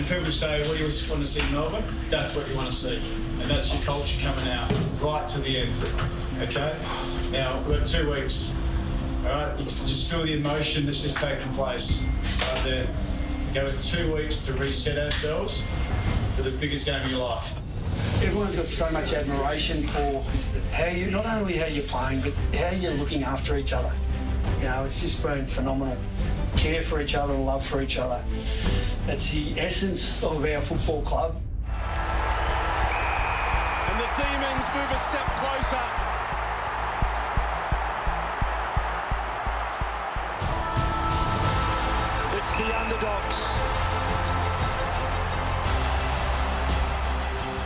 people say, what do you want to see in Melbourne? That's what you want to see. And that's your culture coming out right to the end. Okay? Now, we've got 2 weeks. All right? You can just feel the emotion that's just taking place right there. We go with 2 weeks to reset ourselves for the biggest game of your life. Everyone's got so much admiration for how you, not only how you're playing, but how you're looking after each other. You know, it's just been phenomenal. Care for each other and love for each other. That's the essence of our football club. And the Demons move a step closer. It's the underdogs.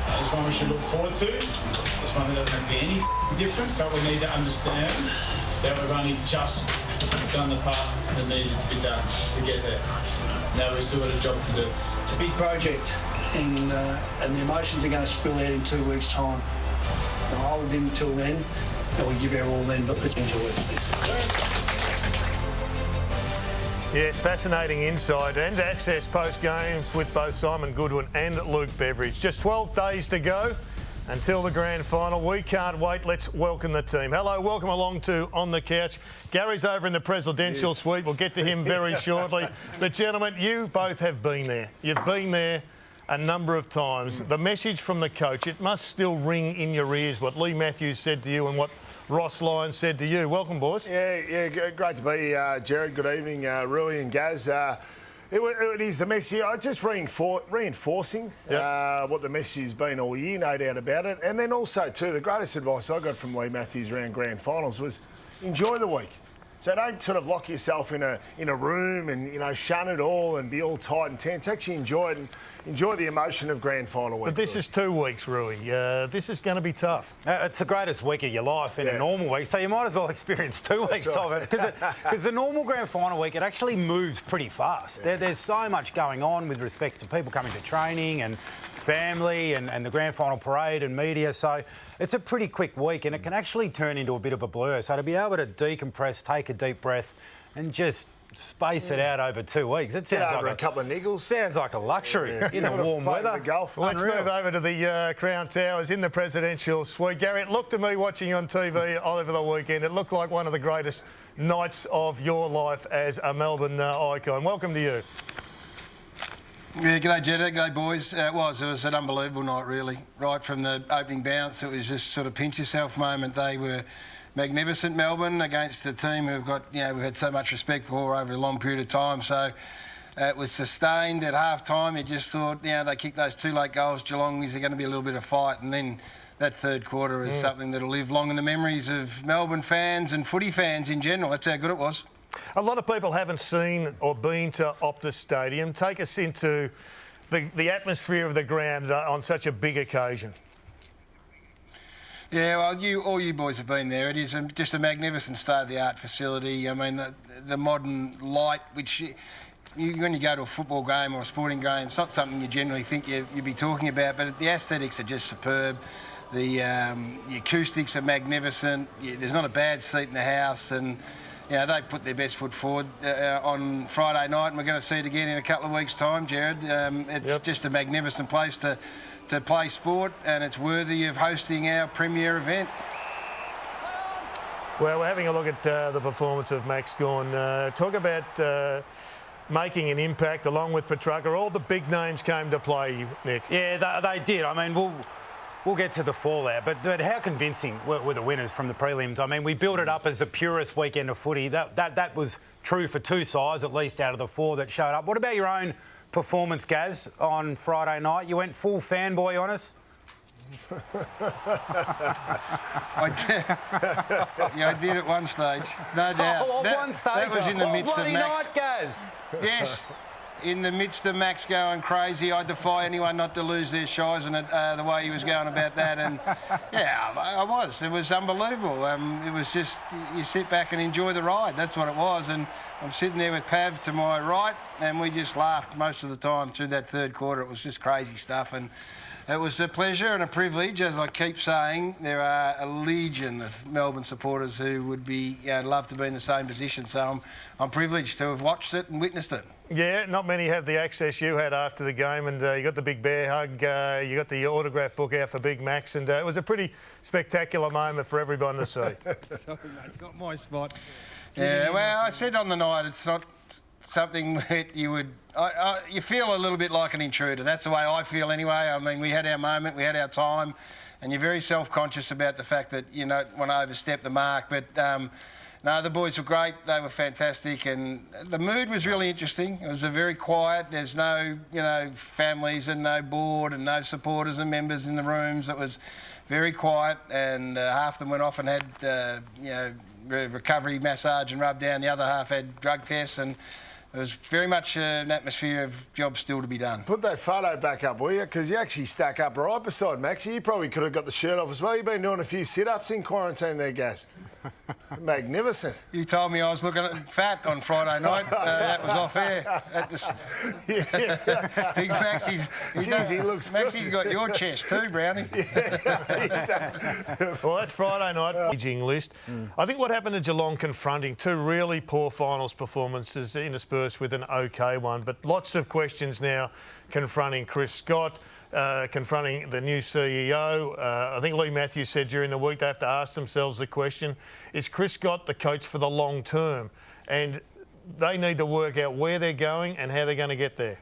That's one we should look forward to. It's one that doesn't be any different, but we need to understand that we've only just done the part that needed to be done to get there. Now we've still got a job to do. It's a big project, and the emotions are going to spill out in 2 weeks' time. I'll hold them until then, and we'll give our all then, but let's enjoy it. Yes, fascinating insight and access post-games with both Simon Goodwin and Luke Beveridge. Just 12 days to go until the grand final. We can't wait. Let's welcome the team. Hello, welcome along to On the Couch. Gary's over in the presidential suite. We'll get to him very shortly. But, gentlemen, you both have been there. You've been there a number of times. The message from the coach, it must still ring in your ears what Lee Matthews said to you and what Ross Lyons said to you. Welcome, boys. Yeah, great to be here, Jared. Good evening, Rui and Gaz. It is the message. Just reinforcing what the message has been all year, no doubt about it. And then also, too, the greatest advice I got from Lee Matthews around grand finals was enjoy the week. So don't sort of lock yourself in a room and, you know, shun it all and be all tight and tense. Actually enjoy it and enjoy the emotion of grand final week. But this is 2 weeks, Rui. This is going to be tough. It's the greatest week of your life in a normal week, so you might as well experience 2 weeks of it. Because the normal grand final week, it actually moves pretty fast. Yeah. There's so much going on with respects to people coming to training and family and the grand final parade and media, so it's a pretty quick week and it can actually turn into a bit of a blur. So to be able to decompress, take a deep breath and just space it out over 2 weeks, it sounds like a couple of niggles. Sounds like a luxury in the warm weather. The golf. Let's move over to the Crown Towers in the presidential suite. Gary, it looked to me watching on TV over the weekend, it looked like one of the greatest nights of your life as a Melbourne icon. Welcome to you. Yeah, g'day Jetta, g'day boys. It was an unbelievable night really. Right from the opening bounce, it was just sort of pinch yourself moment. They were magnificent, Melbourne, against a team who've got, you know, we've had so much respect for over a long period of time. So it was sustained at half time. You just thought, you know, they kicked those 2 late goals. Geelong, is there going to be a little bit of fight? And then that third quarter is something that'll live long in the memories of Melbourne fans and footy fans in general. That's how good it was. A lot of people haven't seen or been to Optus Stadium. Take us into the atmosphere of the ground on such a big occasion. Yeah, well, all you boys have been there. It is just a magnificent state-of-the-art facility. I mean, the modern light, which when you go to a football game or a sporting game, it's not something you generally think you'd be talking about, but the aesthetics are just superb. The acoustics are magnificent. There's not a bad seat in the house, and you know, they put their best foot forward on Friday night, and we're going to see it again in a couple of weeks' time, Jared. It's just a magnificent place to play sport, and it's worthy of hosting our premier event. Well, we're having a look at the performance of Max Gawn. Talk about making an impact along with Petrarca. All the big names came to play, Nick. Yeah, they did. I mean, we'll get to the fallout, but how convincing were the winners from the prelims? I mean, we built it up as the purest weekend of footy. That was true for 2 sides, at least out of the 4 that showed up. What about your own performance, Gaz, on Friday night? You went full fanboy on us? I did at one stage, no doubt. One stage? That was in the midst of Max. Night, Gaz. Yes. In the midst of Max going crazy, I defy anyone not to lose their shies and the way he was going about that. And yeah, I was. It was unbelievable. It was just, you sit back and enjoy the ride. That's what it was. And I'm sitting there with Pav to my right, and we just laughed most of the time through that third quarter. It was just crazy stuff. And it was a pleasure and a privilege. As I keep saying, there are a legion of Melbourne supporters who would be love to be in the same position. So I'm privileged to have watched it and witnessed it. Yeah, not many have the access you had after the game, and you got the big bear hug, you got the autograph book out for Big Max, and it was a pretty spectacular moment for everyone to see. Sorry, mate, it's not my spot. Yeah, well, I said on the night it's not something that you would... you feel a little bit like an intruder. That's the way I feel anyway. I mean, we had our moment, we had our time, and you're very self-conscious about the fact that you don't want to overstep the mark. But, no, the boys were great. They were fantastic, and the mood was really interesting. It was a very quiet. There's no, families and no board and no supporters and members in the rooms. It was very quiet, and half of them went off and had, recovery massage and rub down. The other half had drug tests, and it was very much an atmosphere of jobs still to be done. Put that photo back up, will you? Because you actually stack up right beside Maxie. You probably could have got the shirt off as well. You've been doing a few sit-ups in quarantine there, Gaz. Magnificent. You told me I was looking fat on Friday night. That was off air. Big Maxie's... He looks Maxie's got your chest too, Brownie. Well, that's Friday night. Aging list. I think what happened to Geelong confronting two really poor finals performances interspersed with an OK one, but lots of questions now confronting Chris Scott, confronting the new CEO. I think Lee Matthews said during the week they have to ask themselves the question, is Chris Scott the coach for the long term? And they need to work out where they're going and how they're going to get there.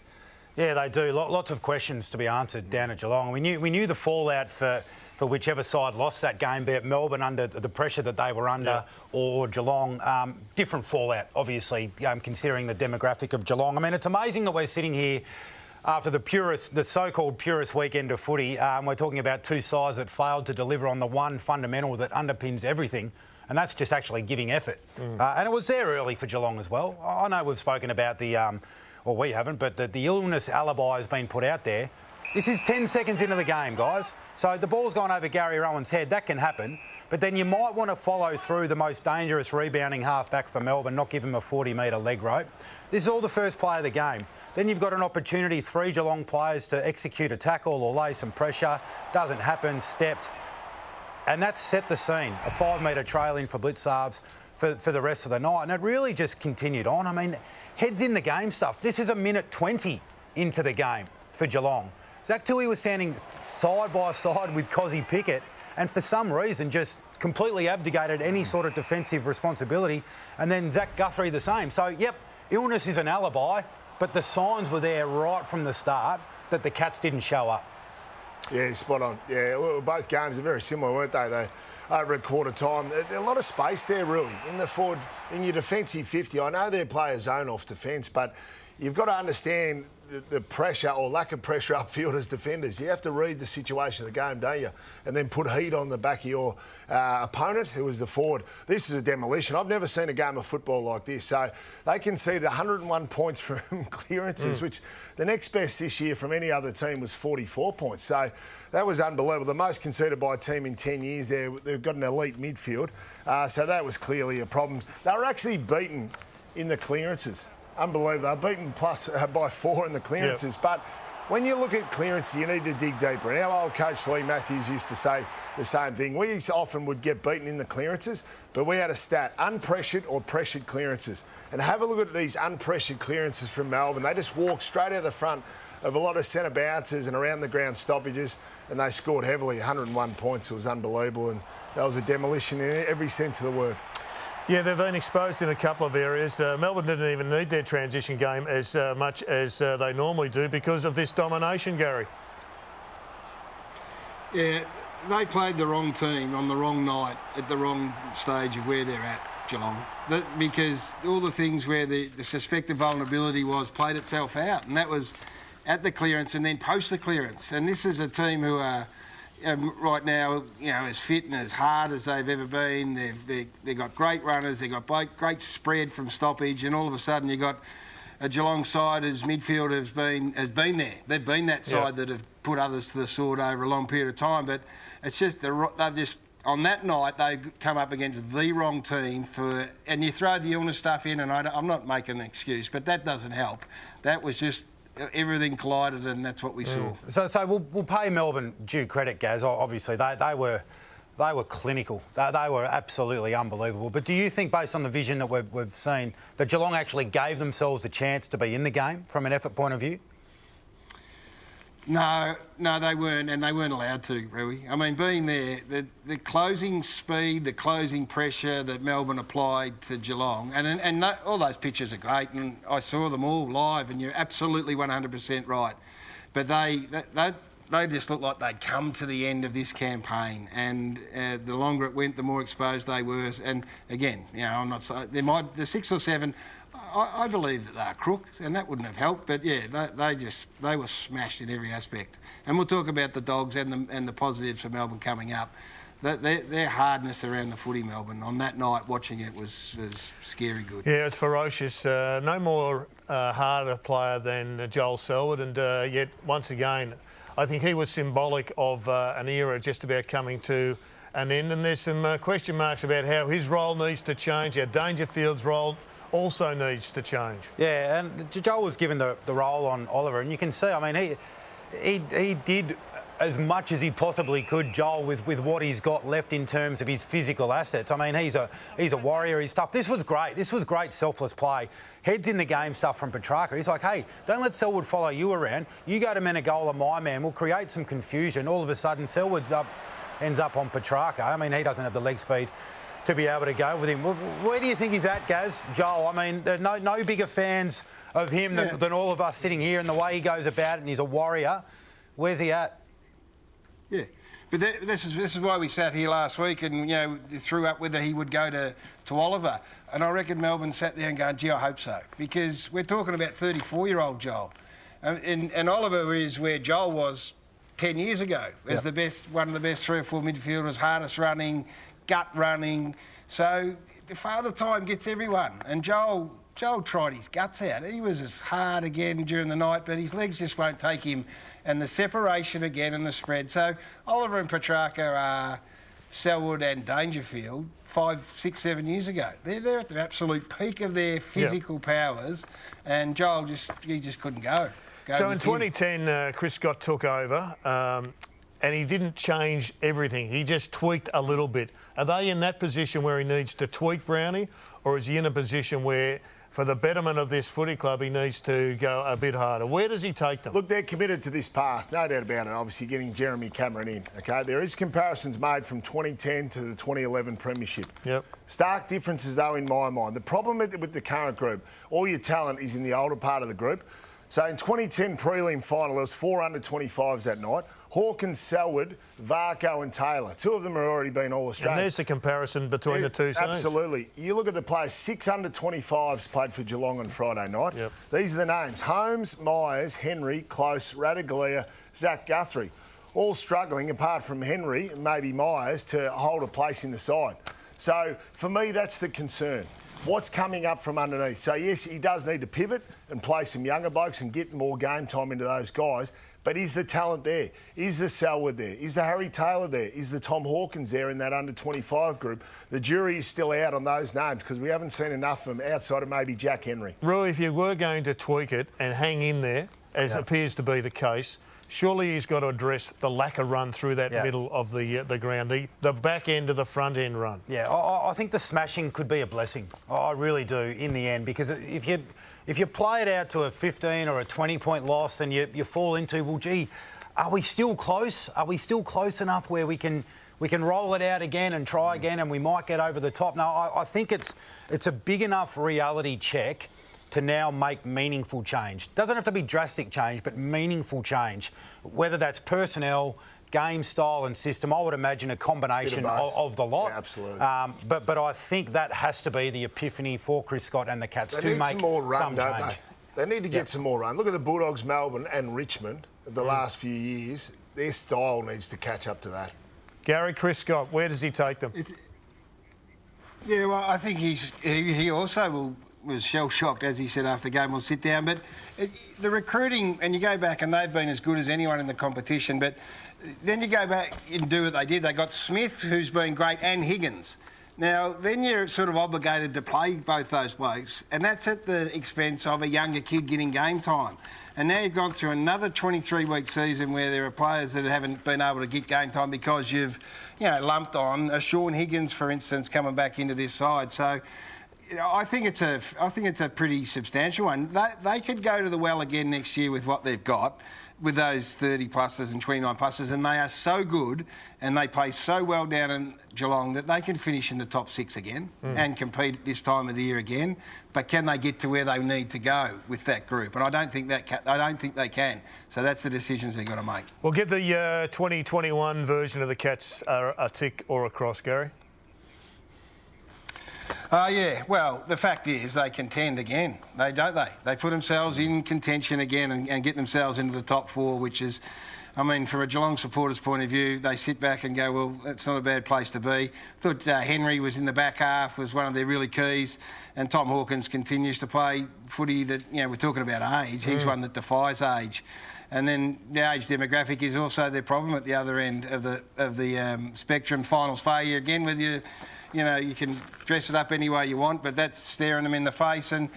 Yeah, they do. Lots of questions to be answered down at Geelong. We knew the fallout for whichever side lost that game, be it Melbourne under the pressure that they were under, or Geelong. Different fallout, obviously, considering the demographic of Geelong. I mean, it's amazing that we're sitting here after the so-called purest weekend of footy. We're talking about two sides that failed to deliver on the one fundamental that underpins everything, and that's just actually giving effort. And it was there early for Geelong as well. I know we've spoken about well, we haven't, but the illness alibi has been put out there. This is 10 seconds into the game, guys. So the ball's gone over Gary Rowan's head. That can happen. But then you might want to follow through the most dangerous rebounding halfback for Melbourne, not give him a 40-metre leg rope. This is all the first play of the game. Then you've got an opportunity, 3 Geelong players to execute a tackle or lay some pressure. Doesn't happen, stepped. And that's set the scene. A 5-metre trail in for Blitzarves for the rest of the night. And it really just continued on. I mean, heads in the game stuff. This is a minute 20 into the game for Geelong. Zach Toohey was standing side by side with Cozzy Pickett and for some reason just completely abdicated any sort of defensive responsibility. And then Zach Guthrie the same. So, yep, illness is an alibi, but the signs were there right from the start that the Cats didn't show up. Yeah, spot on. Yeah, well, both games are very similar, weren't they? They over a quarter time. There's a lot of space there, really, in the forward, in your defensive 50. I know they play a zone off defence, but you've got to understand the pressure or lack of pressure upfield as defenders. You have to read the situation of the game, don't you? And then put heat on the back of your opponent, who is the forward. This is a demolition. I've never seen a game of football like this. So they conceded 101 points from clearances, which the next best this year from any other team was 44 points. So that was unbelievable. The most conceded by a team in 10 years there. They've got an elite midfield. So that was clearly a problem. They were actually beaten in the clearances. Unbelievable. They're beaten plus by 4 in the clearances. Yep. But when you look at clearances, you need to dig deeper. And our old coach Lee Matthews used to say the same thing. We often would get beaten in the clearances, but we had a stat, unpressured or pressured clearances. And have a look at these unpressured clearances from Melbourne. They just walked straight out of the front of a lot of centre bounces and around the ground stoppages, and they scored heavily, 101 points. It was unbelievable, and that was a demolition in every sense of the word. Yeah, they've been exposed in a couple of areas. Melbourne didn't even need their transition game as much as they normally do because of this domination, Gary. Yeah, they played the wrong team on the wrong night at the wrong stage of where they're at, Geelong. Because all the things where the suspected vulnerability was played itself out, and that was at the clearance and then post the clearance. And this is a team who are... right now, as fit and as hard as they've ever been. They've got great runners. They've got great spread from stoppage, and all of a sudden you've got a Geelong side whose midfield has been there. They've been that side that have put others to the sword over a long period of time. But it's just they've just on that night they come up against the wrong team and you throw the illness stuff in, and I'm not making an excuse, but that doesn't help. That was just. Everything collided, and that's what we saw. So we'll pay Melbourne due credit, Gaz. Obviously, they were They were clinical. They were absolutely unbelievable. But do you think, based on the vision that we've seen, that Geelong actually gave themselves a chance to be in the game from an effort point of view? No, they weren't, and they weren't allowed to, Rui. I mean, being there, the closing speed, the closing pressure that Melbourne applied to Geelong, and all those pictures are great, and I saw them all live, and you're absolutely 100% right. But they just looked like they'd come to the end of this campaign, and the longer it went, the more exposed they were. And again, you know, I'm not so the 6 or 7. I believe that they're crooks, and that wouldn't have helped. But yeah, they were smashed in every aspect. And we'll talk about the Dogs and the positives for Melbourne coming up. Their hardness around the footy, Melbourne, on that night watching it was scary good. Yeah, it's ferocious. No more harder player than Joel Selwood, and yet once again, I think he was symbolic of an era just about coming to an end. And there's some question marks about how his role needs to change, how Dangerfield's role also needs to change. Yeah, and Joel was given the role on Oliver, and you can see, I mean, he did as much as he possibly could, Joel, with what he's got left in terms of his physical assets. I mean, he's a warrior, he's tough. This was great. This was great selfless play. Heads in the game stuff from Petrarca. He's like, hey, don't let Selwood follow you around. You go to Menegola, my man. We'll create some confusion. All of a sudden, Selwood's ends up on Petrarca. I mean, he doesn't have the leg speed to be able to go with him. Where do you think he's at, Gaz? Joel, I mean, there are no bigger fans of him than all of us sitting here, and the way he goes about it, and he's a warrior. Where's he at? Yeah, but this is why we sat here last week and, you know, threw up whether he would go to Oliver. And I reckon Melbourne sat there and going, gee, I hope so. Because we're talking about 34-year-old Joel. And Oliver is where Joel was 10 years ago as one of the best 3 or 4 midfielders, hardest running, gut running. So the Father Time gets everyone. And Joel tried his guts out. He was as hard again during the night, but his legs just won't take him. And the separation again and the spread. So Oliver and Petrarca are Selwood and Dangerfield 5, 6, 7 years ago. They're at the absolute peak of their physical powers, and Joel just couldn't go. So in 2010, Chris Scott took over, and he didn't change everything. He just tweaked a little bit. Are they in that position where he needs to tweak Brownie, or is he in a position where, for the betterment of this footy club, he needs to go a bit harder? Where does he take them? Look, they're committed to this path, no doubt about it, obviously getting Jeremy Cameron in, OK? There is comparisons made from 2010 to the 2011 Premiership. Yep. Stark differences, though, in my mind. The problem with the current group, all your talent is in the older part of the group. So in 2010 prelim final, there was 4 under-25s that night. Hawkins, Selwood, Varco and Taylor. 2 of them have already been All-Australian. And there's the comparison between the two sides. Absolutely. You look at the players, 6 under-25s played for Geelong on Friday night. Yep. These are the names: Holmes, Myers, Henry, Close, Radaglia, Zach Guthrie. All struggling, apart from Henry and maybe Myers, to hold a place in the side. So for me, that's the concern. What's coming up from underneath? So yes, he does need to pivot and play some younger blokes and get more game time into those guys. But is the talent there? Is the Selwood there? Is the Harry Taylor there? Is the Tom Hawkins there in that under-25 group? The jury is still out on those names because we haven't seen enough of them outside of maybe Jack Henry. Rui, if you were going to tweak it and hang in there, as appears to be the case, surely he's got to address the lack of run through that middle of the ground, the back end of the front end run. Yeah, I think the smashing could be a blessing. I really do in the end, because if you play it out to a 15 or a 20-point loss and you fall into, well, gee, are we still close? Are we still close enough where we can roll it out again and try again and we might get over the top? No, I think it's a big enough reality check to now make meaningful change. Doesn't have to be drastic change, but meaningful change. Whether that's personnel, game style and system, I would imagine a combination of the lot. Yeah, absolutely. But I think that has to be the epiphany for Chris Scott and the Cats to make some more run, don't change. They need to get some more run. Look at the Bulldogs, Melbourne and Richmond of the last few years. Their style needs to catch up to that. Gary, Chris Scott, where does he take them? Yeah, well, I think he also was shell-shocked, as he said after the game, we'll sit down. But the recruiting, and you go back and they've been as good as anyone in the competition, but then you go back and do what they did. They got Smith, who's been great, and Higgins. Now, then you're sort of obligated to play both those blokes, and that's at the expense of a younger kid getting game time. And now you've gone through another 23-week season where there are players that haven't been able to get game time because you've, lumped on a Sean Higgins, for instance, coming back into this side. So I think it's a pretty substantial one. They could go to the well again next year with what they've got, with those 30 pluses and 29 pluses, and they are so good and they play so well down in Geelong that they can finish in the top 6 again and compete at this time of the year again. But can they get to where they need to go with that group? And I don't think they can. So that's the decisions they've got to make. We'll give the 2021 version of the Cats a tick or a cross, Gary. Yeah, well, the fact is they contend again. They put themselves in contention again and get themselves into the top 4, which is, I mean, from a Geelong supporter's point of view, they sit back and go, well, that's not a bad place to be. I thought Henry was in the back half, was one of their really keys, and Tom Hawkins continues to play footy that, we're talking about age. He's one that defies age. And then the age demographic is also their problem at the other end of the spectrum. Finals failure again with you. You can dress it up any way you want, but that's staring them in the face, and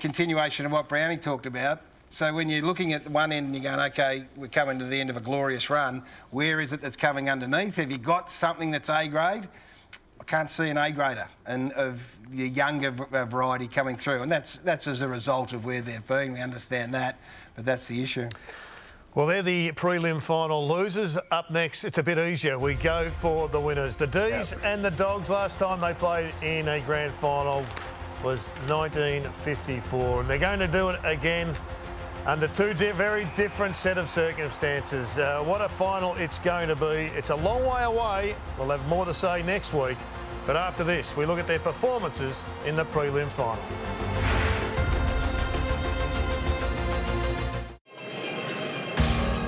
continuation of what Brownie talked about. So when you're looking at one end and you're going, OK, we're coming to the end of a glorious run, where is it that's coming underneath? Have you got something that's A grade? I can't see an A grader and of the younger variety coming through, and that's as a result of where they've been. We understand that, but that's the issue. Well, they're the prelim final losers. Up next, it's a bit easier. We go for the winners. The D's and the Dogs, last time they played in a grand final was 1954. And they're going to do it again under two very different set of circumstances. What a final it's going to be. It's a long way away. We'll have more to say next week. But after this, we look at their performances in the prelim final.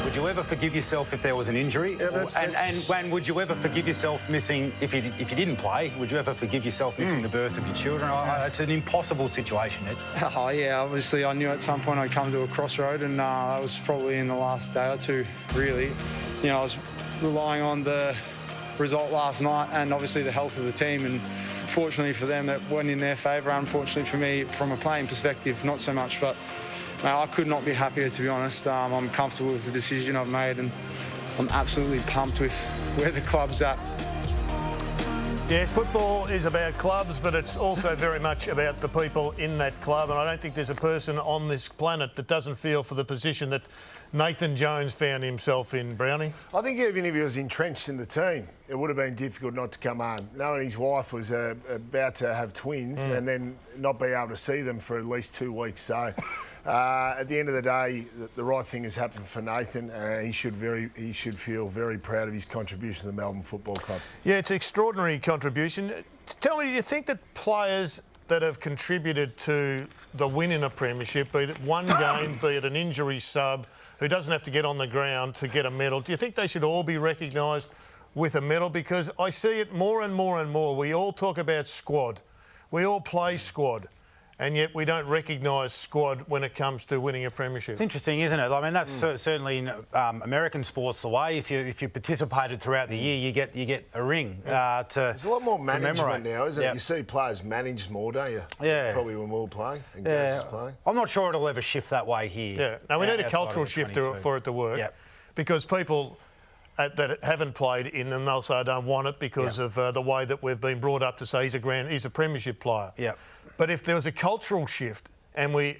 Would you ever forgive yourself if there was an injury? And would you ever forgive yourself missing, if you didn't play, would you ever forgive yourself missing the birth of your children? It's an impossible situation, Ed. Oh, yeah, obviously I knew at some point I'd come to a crossroad, and that was probably in the last day or two, really. I was relying on the result last night and obviously the health of the team, and fortunately for them, that went in their favour. Unfortunately for me, from a playing perspective, not so much, but I could not be happier, to be honest. I'm comfortable with the decision I've made, and I'm absolutely pumped with where the club's at. Yes, football is about clubs, but it's also very much about the people in that club, and I don't think there's a person on this planet that doesn't feel for the position that Nathan Jones found himself in, Brownie. I think even if he was entrenched in the team, it would have been difficult not to come home, knowing his wife was about to have twins and then not be able to see them for at least 2 weeks. So at the end of the day, the right thing has happened for Nathan. He should feel very proud of his contribution to the Melbourne Football Club. Yeah, it's an extraordinary contribution. Tell me, do you think that players that have contributed to the win in a premiership, be it one game, be it an injury sub, who doesn't have to get on the ground to get a medal, do you think they should all be recognised with a medal? Because I see it more and more and more. We all talk about squad. We all play squad. And yet we don't recognise squad when it comes to winning a premiership. It's interesting, isn't it? I mean, that's certainly in American sports the way. If you participated throughout the year, you get a ring There's a lot more management now, isn't it? Yep. You see players managed more, don't you? Yeah. Probably when we were playing and Gaz was playing. I'm not sure it'll ever shift that way here. Yeah. Now, we need a cultural shift for it to work. Yep. Because people that haven't played in them, they'll say, I don't want it because of the way that we've been brought up to say he's a premiership player. Yeah. But if there was a cultural shift and we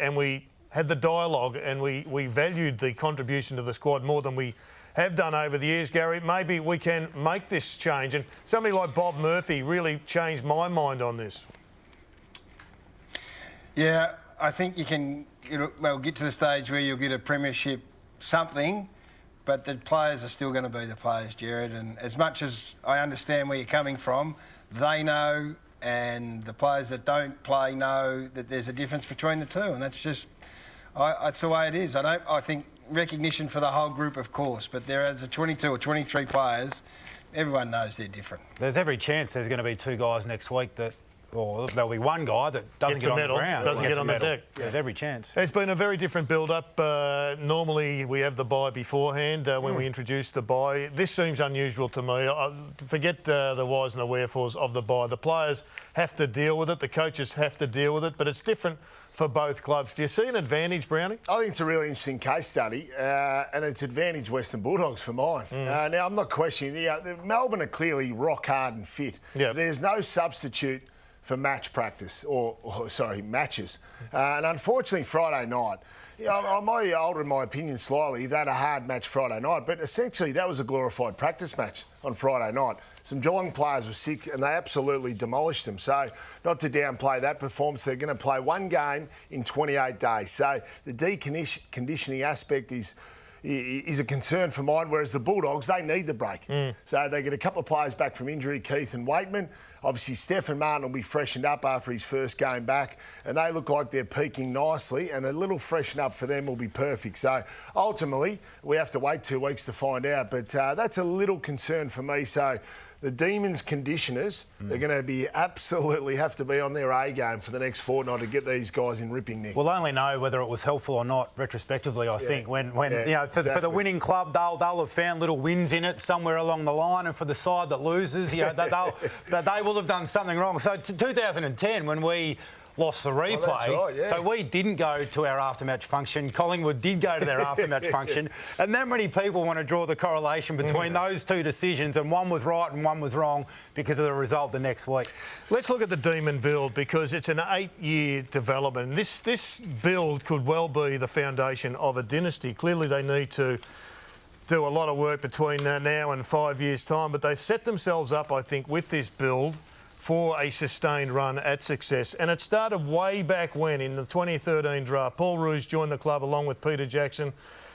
had the dialogue and we valued the contribution to the squad more than we have done over the years, Gary, maybe we can make this change. And somebody like Bob Murphy really changed my mind on this. Yeah, I think you can get to the stage where you'll get a premiership something, but the players are still going to be the players, Jared. And as much as I understand where you're coming from, they know, and the players that don't play know that there's a difference between the two, and that's just that's the way it is. I think recognition for the whole group, of course, but there as a 22 or 23 players, everyone knows they're different. There's every chance there's going to be 2 guys next week or there'll be one guy that doesn't get on the ground. Doesn't get on the deck. There's every chance. It's been a very different build-up. Normally we have the bye beforehand when we introduce the bye. This seems unusual to me. Forget the whys and the wherefores of the bye. The players have to deal with it. The coaches have to deal with it. But it's different for both clubs. Do you see an advantage, Brownie? I think it's a really interesting case study, and it's advantage Western Bulldogs for mine. Now, I'm not questioning. Melbourne are clearly rock hard and fit. Yep. There's no substitute for match practice, matches. And unfortunately, Friday night, I might alter my opinion slightly if they had a hard match Friday night, but essentially that was a glorified practice match on Friday night. Some Geelong players were sick and they absolutely demolished them. So not to downplay that performance, they're going to play one game in 28 days. So the deconditioning aspect is a concern for mine, whereas the Bulldogs, they need the break. So they get a couple of players back from injury, Keith and Waitman. Obviously, Stephen Martin will be freshened up after his first game back, and they look like they're peaking nicely, and a little freshen up for them will be perfect. So ultimately, we have to wait 2 weeks to find out, but that's a little concern for me. So the Demons conditioners, they're going to be absolutely have to be on their A game for the next fortnight to get these guys in ripping nick. We'll only know whether it was helpful or not retrospectively, I think. When for the winning club, they'll have found little wins in it somewhere along the line, and for the side that loses, they will have done something wrong. So 2010, when we lost the replay. That's right, yeah. So we didn't go to our after-match function. Collingwood did go to their after-match function. And that many people want to draw the correlation between those two decisions, and one was right and one was wrong because of the result the next week. Let's look at the Demon build, because it's an 8-year development. This build could well be the foundation of a dynasty. Clearly they need to do a lot of work between now and 5 years' time, but they've set themselves up, I think, with this build for a sustained run at success. And it started way back when, in the 2013 draft. Paul Roos joined the club along with Peter Jackson,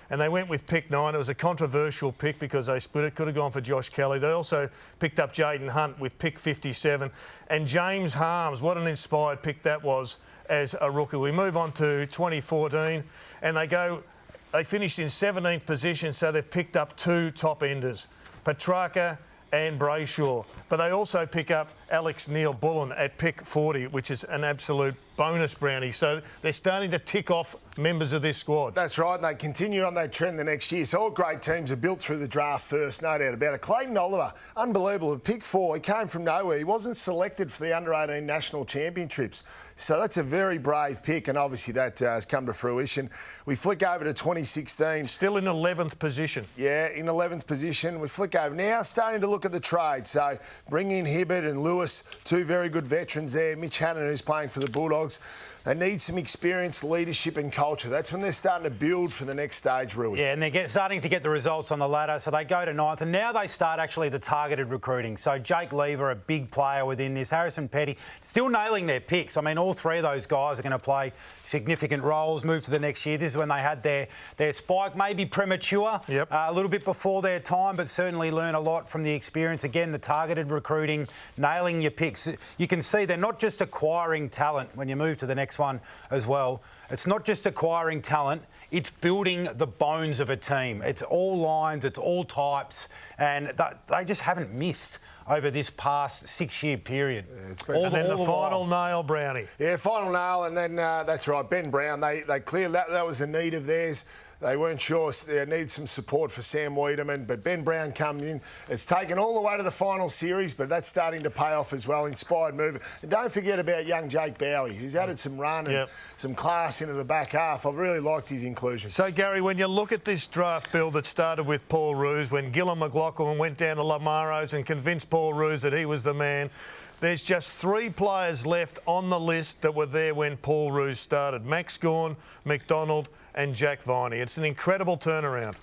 and they went with pick 9. It was a controversial pick because they split it. Could have gone for Josh Kelly. They also picked up Jaden Hunt with pick 57. And James Harms, what an inspired pick that was as a rookie. We move on to 2014, and they finished in 17th position, so they've picked up 2 top enders, Petrarca and Brayshaw. But they also pick up Alex Neil-Bullen at pick 40, which is an absolute bonus, Brownie. So they're starting to tick off members of this squad. That's right, and they continue on that trend the next year. So all great teams are built through the draft first, no doubt about it. Clayton Oliver, unbelievable. At pick 4, he came from nowhere. He wasn't selected for the under-18 national championships. So that's a very brave pick, and obviously that has come to fruition. We flick over to 2016. Still in 11th position. Yeah, in 11th position. We flick over now, starting to look at the trade. So bring in Hibbert and Lewis, 2 very good veterans there. Mitch Hannon, who's playing for the Bulldogs. They need some experience, leadership and culture. That's when they're starting to build for the next stage, really. Yeah, and they're starting to get the results on the ladder. So they go to 9th, and now they start actually the targeted recruiting. So Jake Lever, a big player within this. Harrison Petty, still nailing their picks. I mean, all 3 of those guys are going to play significant roles, move to the next year. This is when they had their spike, maybe premature, a little bit before their time, but certainly learn a lot from the experience. Again, the targeted recruiting, nailing your picks. You can see they're not just acquiring talent when you move to the next one as well. It's not just acquiring talent, it's building the bones of a team. It's all lines, it's all types, and they just haven't missed over this past 6-year period. Yeah, and then the final nail, Brownie. Yeah, final nail, and then that's right, Ben Brown. They cleared that. That was a need of theirs. They weren't sure. They need some support for Sam Wiedemann, but Ben Brown comes in. It's taken all the way to the final series, but that's starting to pay off as well. Inspired move. And don't forget about young Jake Bowie, who's added some run and some class into the back half. I've really liked his inclusion. So, Gary, when you look at this draft build that started with Paul Roos, when Gillum McLaughlin went down to Lamaros and convinced Paul Roos that he was the man, there's just 3 players left on the list that were there when Paul Roos started. Max Gawn, McDonald and Jack Viney. It's an incredible turnaround.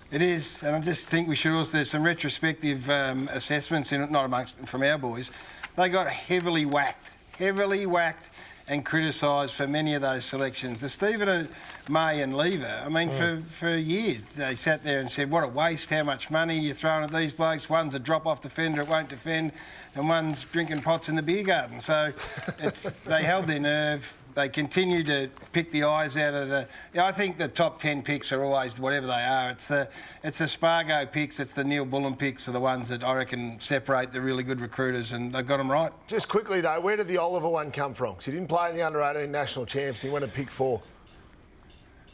It is, and I just think we should also, there's some retrospective assessments in it, not amongst from our boys. They got heavily whacked and criticised for many of those selections. The Stephen May and Lever, I mean, for years they sat there and said, what a waste, how much money you're throwing at these blokes. One's a drop-off defender, it won't defend, and one's drinking pots in the beer garden. So they held their nerve. They continue to pick the eyes out of the... I think the top 10 picks are always whatever they are. It's the Spargo picks, it's the Neil-Bullen picks are the ones that I reckon separate the really good recruiters, and they've got them right. Just quickly, though, where did the Oliver one come from? Because he didn't play in the under-18 national champs. He went to pick 4.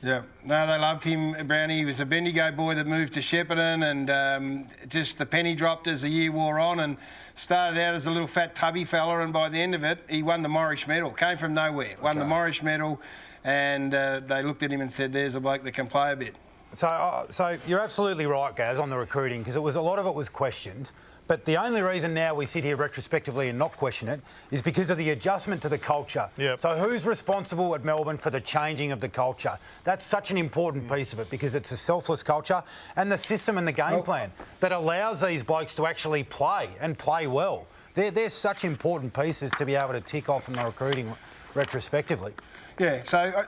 Yeah, no, they loved him, Brownie. He was a Bendigo boy that moved to Shepparton, and just the penny dropped as the year wore on, and started out as a little fat tubby fella, and by the end of it, he won the Morris Medal. Came from nowhere, won the Morris Medal, and they looked at him and said, "There's a bloke that can play a bit." So you're absolutely right, Gaz, on the recruiting, because a lot of it was questioned. But the only reason now we sit here retrospectively and not question it is because of the adjustment to the culture. Yep. So who's responsible at Melbourne for the changing of the culture? That's such an important piece of it, because it's a selfless culture, and the system and the game plan that allows these blokes to actually play and play well. They're such important pieces to be able to tick off in the recruiting retrospectively. Yeah, so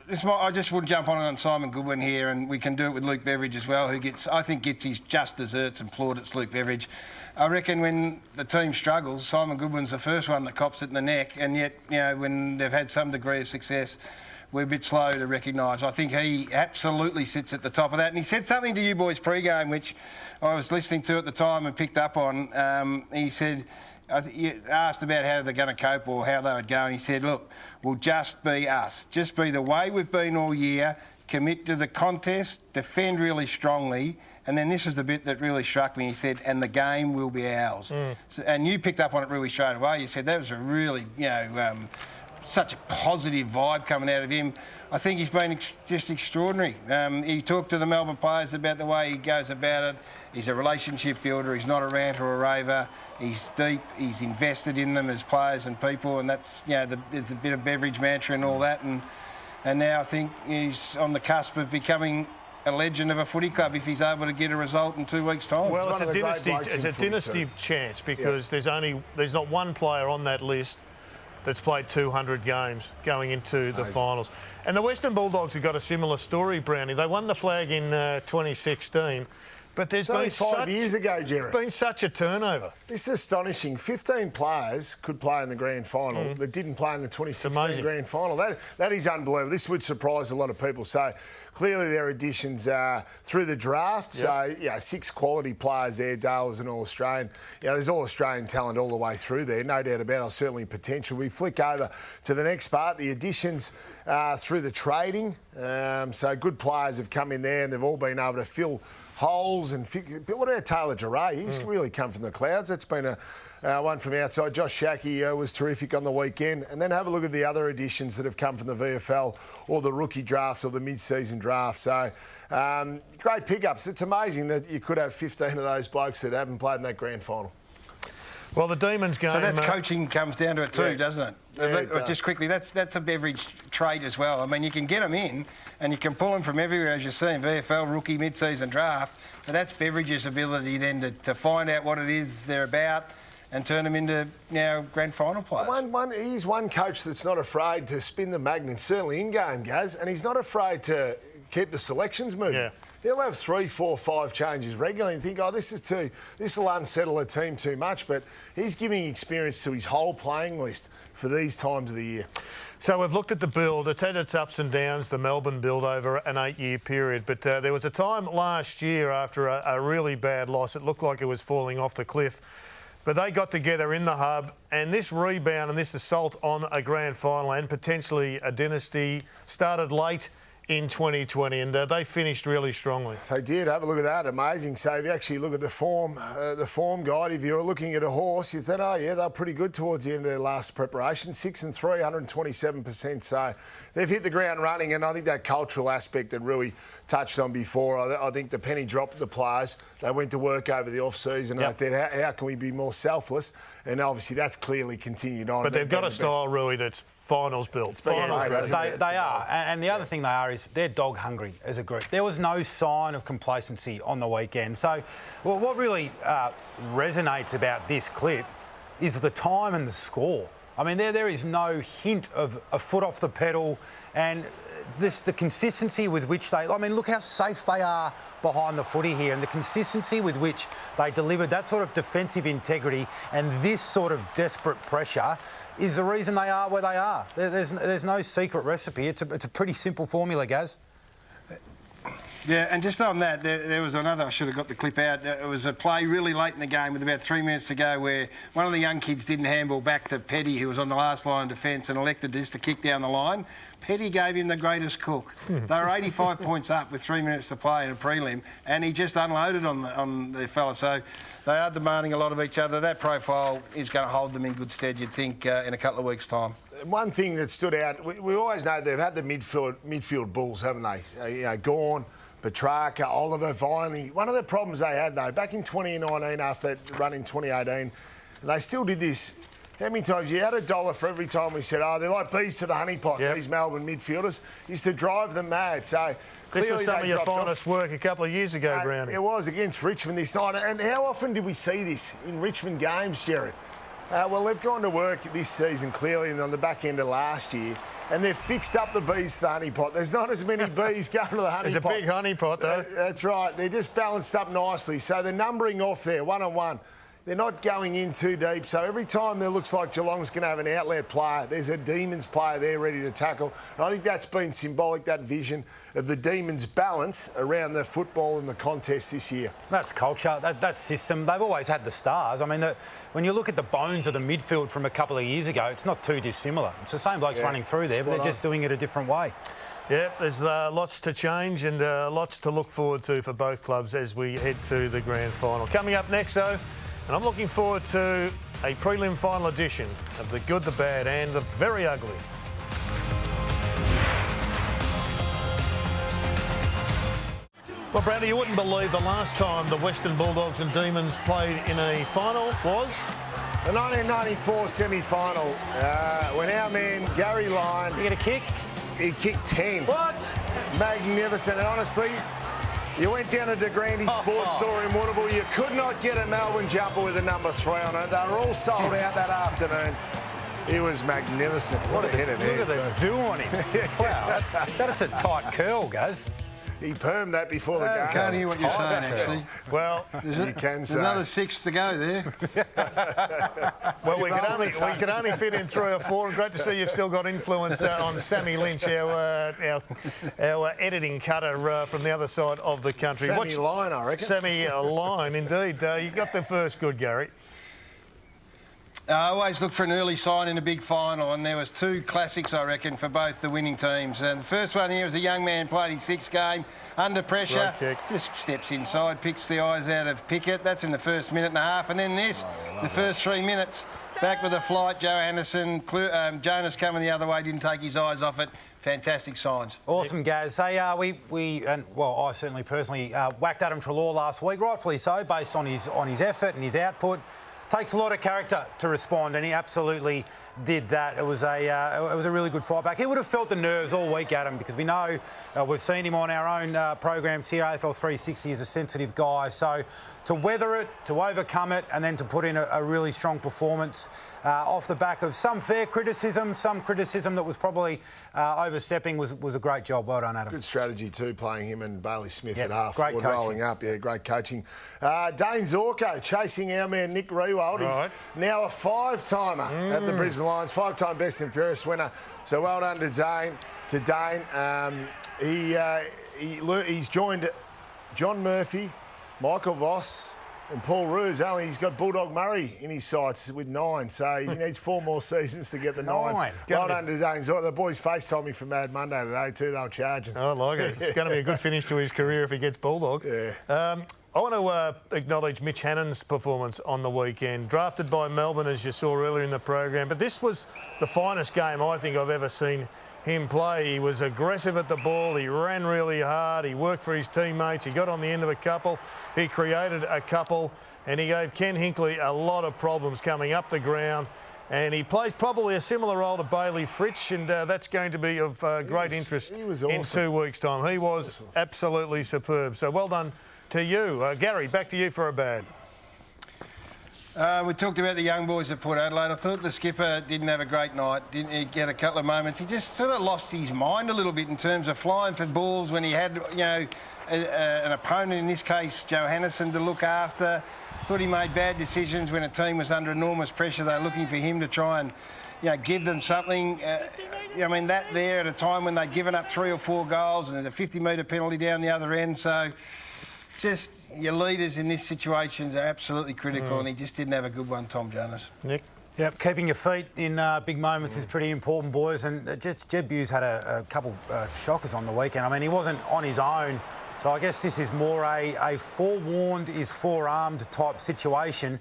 I just would jump on Simon Goodwin here, and we can do it with Luke Beveridge as well, who I think gets his just desserts and plaudits. Luke Beveridge, I reckon when the team struggles, Simon Goodwin's the first one that cops it in the neck, and yet, you know, when they've had some degree of success, we're a bit slow to recognise. I think he absolutely sits at the top of that. And he said something to you boys pre-game, which I was listening to at the time and picked up on. He said, you asked about how they're going to cope or how they would go, and he said, look, we'll just be us. Just be the way we've been all year, commit to the contest, defend really strongly, and then this is the bit that really struck me. He said, and the game will be ours. So, and you picked up on it really straight away. You said that was a really, such a positive vibe coming out of him. I think he's been just extraordinary. He talked to the Melbourne players about the way he goes about it. He's a relationship builder. He's not a ranter or a raver. He's deep. He's invested in them as players and people, and that's, there's a bit of Beveridge mantra and all that. And now I think he's on the cusp of becoming a legend of a footy club if he's able to get a result in 2 weeks' time. Well, it's a dynasty chance, because there's not one player on that list that's played 200 games going into the finals. And the Western Bulldogs have got a similar story, Brownie. They won the flag in 2016, but there's been 5 years ago, Jerry. It's been such a turnover. This is astonishing. 15 players could play in the grand final that didn't play in the 2016 grand final. That is unbelievable. This would surprise a lot of people. So clearly their additions through the draft. So, 6 quality players there. Dale was an All-Australian. There's All-Australian talent all the way through there. No doubt about it. Certainly potential. We flick over to the next part, the additions through the trading. So good players have come in there, and they've all been able to fill holes and but what about Taylor Duray? He's really come from the clouds. That's been a one from outside. Josh Shackey was terrific on the weekend. And then have a look at the other additions that have come from the VFL or the rookie draft or the mid-season draft. So great pickups. It's amazing that you could have 15 of those blokes that haven't played in that grand final. Well, the Demons game... So that's coaching comes down to it too, doesn't it? Yeah, just quickly, that's a Beveridge trait as well. I mean, you can get them in and you can pull them from everywhere, as you see in VFL, rookie, mid-season draft. But that's Beveridge's ability then to find out what it is they're about and turn them into grand final players. He's one coach that's not afraid to spin the magnet, certainly in-game, Gaz, and he's not afraid to keep the selections moving. Yeah. He'll have 3, 4, 5 changes regularly and think, this will unsettle a team too much, but he's giving experience to his whole playing list for these times of the year. So we've looked at the build. It's had its ups and downs, the Melbourne build over an 8-year period. But there was a time last year after a really bad loss, it looked like it was falling off the cliff. But they got together in the hub, and this rebound and this assault on a grand final and potentially a dynasty started late in 2020, and they finished really strongly. They did. Have a look at that. Amazing. So if you actually look at the form guide, if you're looking at a horse, you think, they're pretty good towards the end of their last preparation. 6-3, 127%. So they've hit the ground running, and I think that cultural aspect that really touched on before, I think the penny dropped the players. They went to work over the off-season, and I thought, how can we be more selfless? And obviously that's clearly continued on. But they've got a style, Rui, that's finals built. They are. And the other thing they are is they're dog hungry as a group. There was no sign of complacency on the weekend. So what really resonates about this clip is the time and the score. I mean, there is no hint of a foot off the pedal, and the consistency with which look how safe they are behind the footy here, and the consistency with which they delivered that sort of defensive integrity and this sort of desperate pressure is the reason they are where they are. There's no secret recipe. It's a pretty simple formula, Gaz. Yeah, and just on that, there was another, I should have got the clip out. It was a play really late in the game with about 3 minutes to go where one of the young kids didn't handball back to Petty, who was on the last line of defence, and elected just to kick down the line. Petty gave him the greatest cook. They were 85 points up with 3 minutes to play in a prelim, and he just unloaded on the fella. So they are demanding a lot of each other. That profile is going to hold them in good stead, you'd think, in a couple of weeks' time. One thing that stood out, we always know they've had the midfield bulls, haven't they? Gorn, Petrarca, Oliver, Viney. One of the problems they had, though, back in 2019 after that run in 2018, they still did this. How many times? You had $1 for every time we said, they're like bees to the honeypot, these Melbourne midfielders. Used to drive them mad. So this was some of your finest work a couple of years ago, Brownie. It was against Richmond this night. And how often did we see this in Richmond games, Jared? Well, they've gone to work this season, clearly, and on the back end of last year. And they've fixed up the bees to the honeypot. There's not as many bees going to the honeypot. There's a big honeypot, though. That's right. They're just balanced up nicely. So they're numbering off there, 1-on-1. They're not going in too deep. So every time there looks like Geelong's going to have an outlet player, there's a Demons player there ready to tackle. And I think that's been symbolic, that vision of the Demons' balance around the football and the contest this year. That's culture, that system. They've always had the stars. I mean, when you look at the bones of the midfield from a couple of years ago, it's not too dissimilar. It's the same blokes running through there, but they're just doing it a different way. Yeah, there's lots to change and lots to look forward to for both clubs as we head to the grand final. Coming up next, though, and I'm looking forward to a prelim final edition of the good, the bad and the very ugly. Well, Brownie, you wouldn't believe the last time the Western Bulldogs and Demons played in a final was? The 1994 semi-final, when our man Gary Lyon... You get a kick? He kicked 10. What? Magnificent. And honestly, you went down to De Grande Sports Store in Warrnambool, you could not get a Melbourne jumper with a number 3 on it. They were all sold out that afternoon. He was magnificent. What a head of hair. Look at the dew on him. Wow, that's a tight curl, guys. He permed that before the game. I can't hear what you're saying, actually. Well, you can say. There's another 6 to go there. Well, we could only fit in 3 or 4. And great to see you've still got influence on Sammy Lynch, our editing cutter from the other side of the country. Sammy Lyon, I reckon. Sammy Lyon, indeed. You got the first good, Gary. I always look for an early sign in a big final, and there was 2 classics, I reckon, for both the winning teams. And the first one here was a young man played his 6th game under pressure, just steps inside, picks the eyes out of Pickett. That's in the first minute and a half, and then this, the first 3 minutes, back with a flight. Joe Anderson, Jonas coming the other way, didn't take his eyes off it. Fantastic signs. Awesome, Gaz. Hey, I certainly personally whacked Adam Treloar last week, rightfully so, based on his effort and his output. Takes a lot of character to respond, and he absolutely did that. It was a really good fight back. He would have felt the nerves all week, Adam, because we know we've seen him on our own programs here. AFL 360 is a sensitive guy, so to weather it, to overcome it, and then to put in a really strong performance off the back of some fair criticism, some criticism that was probably overstepping, was a great job. Well done, Adam. Good strategy too, playing him and Bailey Smith at half. Great coaching. Rolling up, great coaching. Dane Zorko chasing our man Nick Rewald. He's now a 5-timer at the Brisbane Lions, 5-time best and fairest winner. So well done to Dane. He's joined John Murphy, Michael Voss and Paul Roos. Only he's got Bulldog Murray in his sights with 9, so he needs 4 more seasons to get the 9. Well done to Dane Zorko. The boys FaceTimed me from Mad Monday today too. They were charging. I like it. It's going to be a good finish to his career if he gets Bulldog. Yeah. I want to acknowledge Mitch Hannon's performance on the weekend. Drafted by Melbourne, as you saw earlier in the program, but this was the finest game I think I've ever seen him play. He was aggressive at the ball, he ran really hard, he worked for his teammates, he got on the end of a couple, he created a couple, and he gave Ken Hinkley a lot of problems coming up the ground. And he plays probably a similar role to Bailey Fritsch, and that's going to be of great interest in 2 weeks' time. He was absolutely superb. So well done to you. Gary, back to you for a bad. We talked about the young boys at Port Adelaide. I thought the skipper didn't have a great night. Didn't he get a couple of moments? He just sort of lost his mind a little bit in terms of flying for balls when he had, an opponent, in this case, Joe Hannison, to look after. Thought he made bad decisions when a team was under enormous pressure. They were looking for him to try and, give them something. I mean, that there at a time when they'd given up 3 or 4 goals and there's a 50-metre penalty down the other end. So just your leaders in this situation are absolutely critical, and he just didn't have a good one, Tom Jonas. Nick? Yep, keeping your feet in big moments is pretty important, boys. And Jed Hughes had a couple shockers on the weekend. I mean, he wasn't on his own, so I guess this is more a forewarned is forearmed type situation,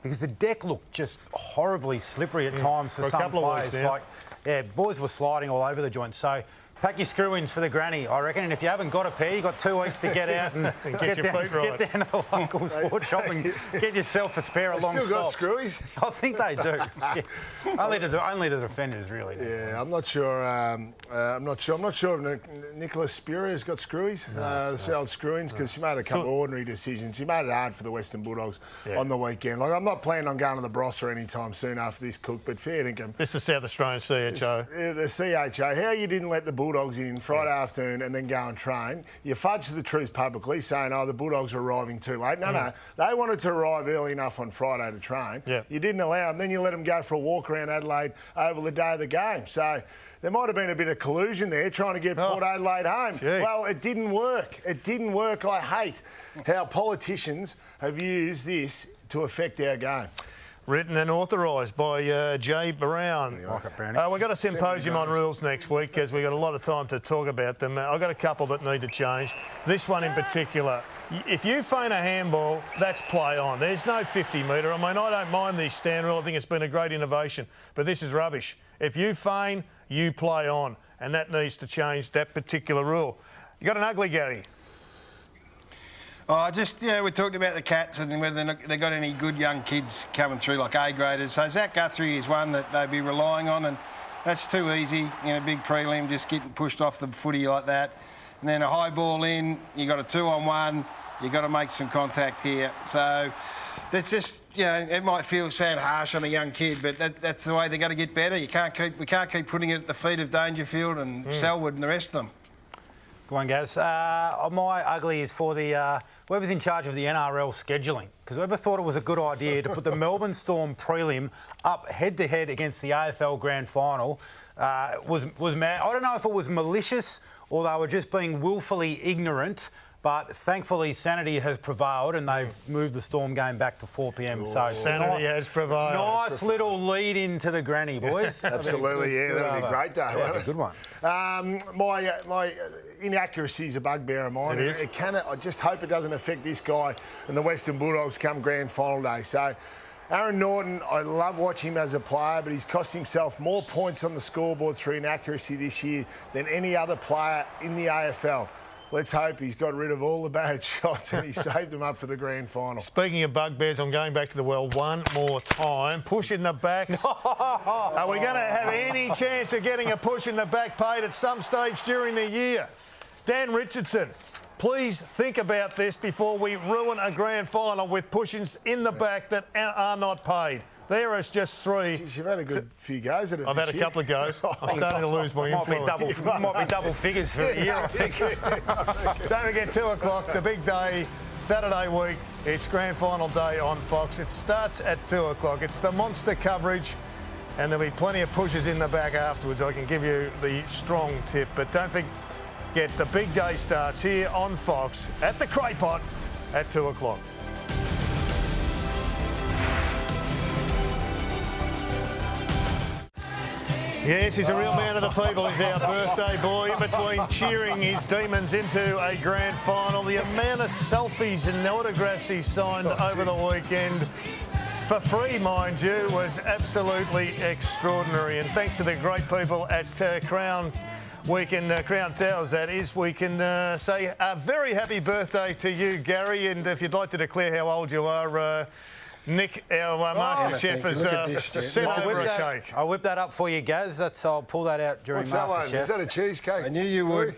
because the deck looked just horribly slippery at times for some couple players. of weeks now. Like, yeah, boys were sliding all over the joint. So pack your screw-ins for the granny, I reckon. And if you haven't got a pair, you've got 2 weeks to get out and get your feet right. Get down to the local sports shop and get yourself a pair of long Still got socks. screwies? I think they do. Yeah. Only the defenders, really. Yeah, I'm not sure. I'm not sure if Nicholas Spira's got screwies. The old screw-ins, because she made a couple of ordinary decisions. She made it hard for the Western Bulldogs on the weekend. Like, I'm not planning on going to the Brosser anytime soon after this, Cook, but fair dinkum. This is South Australian CHO. The CHO. How you didn't let the Bulldogs in Friday afternoon and then go and train? You fudged the truth publicly, saying, "Oh, the Bulldogs are arriving too late." No, they wanted to arrive early enough on Friday to train. Yeah. You didn't allow them. Then you let them go for a walk around Adelaide over the day of the game. So there might have been a bit of collusion there, trying to get Port Adelaide home. Gee. Well, it didn't work. It didn't work. I hate how politicians have used this to affect our game. Written and authorised by Jay Brown. We've got a symposium on rules next week, as we've got a lot of time to talk about them. I've got a couple that need to change. This one in particular, if you feign a handball, that's play on. There's no 50-metre. I mean, I don't mind the stand rule. I think it's been a great innovation, but this is rubbish. If you feign, you play on, and that needs to change, that particular rule. You got an ugly, Gary? Oh, we talked about the Cats and whether they've got any good young kids coming through, like A-graders. So Zach Guthrie is one that they'd be relying on, and that's too easy in a big prelim, just getting pushed off the footy like that. And then a high ball in, you got a 2-on-1, you got to make some contact here. So that's just, it might feel sad, harsh on a young kid, but that's the way they've got to get better. We can't keep putting it at the feet of Dangerfield and Selwood and the rest of them. Go on, Gaz. My ugly is for the whoever's in charge of the NRL scheduling, because whoever thought it was a good idea to put the Melbourne Storm prelim up head-to-head against the AFL Grand Final was mad. I don't know if it was malicious or they were just being willfully ignorant, but thankfully sanity has prevailed and they've moved the Storm game back to 4 p.m. So sanity has prevailed. Nice little lead into the granny, boys. Absolutely, that'll be a great day, won't it? A good one. My inaccuracy is a bugbear of mine. I just hope it doesn't affect this guy and the Western Bulldogs come grand final day. So Aaron Norton, I love watching him as a player, but he's cost himself more points on the scoreboard through inaccuracy this year than any other player in the AFL. Let's hope he's got rid of all the bad shots and he saved them up for the grand final. Speaking of bugbears, I'm going back to the well one more time. Push in the backs. Are we going to have any chance of getting a push in the back paid at some stage during the year? Dan Richardson, please think about this before we ruin a grand final with push-ins in the back that are not paid. There is just 3. Jeez, you've had a good few goes at it. I've had a couple of goes. I'm starting to lose my influence. Might be double figures for the year, I think. Don't forget 2 o'clock, the big day, Saturday week. It's grand final day on Fox. It starts at 2 o'clock. It's the monster coverage, and there'll be plenty of pushes in the back afterwards. I can give you the strong tip, but don't forget the big day starts here on Fox at the Cray Pot at 2 o'clock. Yes, he's a real man of the people. He's our birthday boy. In between cheering his demons into a grand final, the amount of selfies and autographs he signed over the weekend, for free, mind you, was absolutely extraordinary. And thanks to the great people at Crown Towers, that is, we can say a very happy birthday to you, Gary. And if you'd like to declare how old you are, Nick, our master chef, has sent over a cake. I'll whip that up for you, Gaz. I'll pull that out during What's that one? MasterChef. Is that a cheesecake? I knew you would.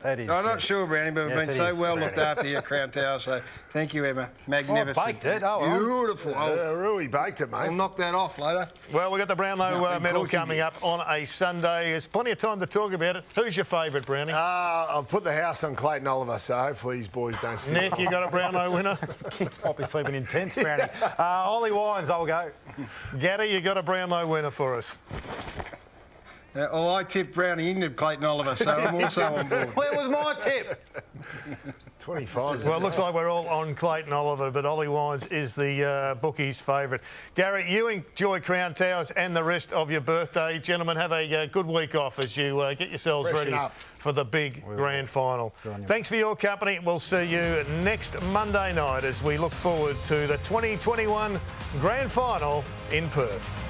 That is. I'm not sure, Brownie, but we've been so well looked after here at Crown Tower. So thank you, Emma. Magnificent. Oh, baked it. Oh, well. Beautiful. Really baked it, mate. I'll knock that off later. Well, we've got the Brownlow medal coming up on a Sunday. There's plenty of time to talk about it. Who's your favourite, Brownie? I've put the house on Clayton Oliver, so hopefully these boys don't steal. Nick, you got a Brownlow winner? Might be sleeping in tents, Brownie. Ollie Wines, I'll go. Gary, you got a Brownlow winner for us? Well, I tipped Brownie into Clayton Oliver, so I'm also on board. Where was my tip? 25. Well, it looks like we're all on Clayton Oliver, but Ollie Wines is the bookie's favourite. Gary, you enjoy Crown Towers and the rest of your birthday. Gentlemen, have a good week off as you get yourselves Freshen ready up for the big grand final. Thanks for your company. We'll see you next Monday night as we look forward to the 2021 grand final in Perth.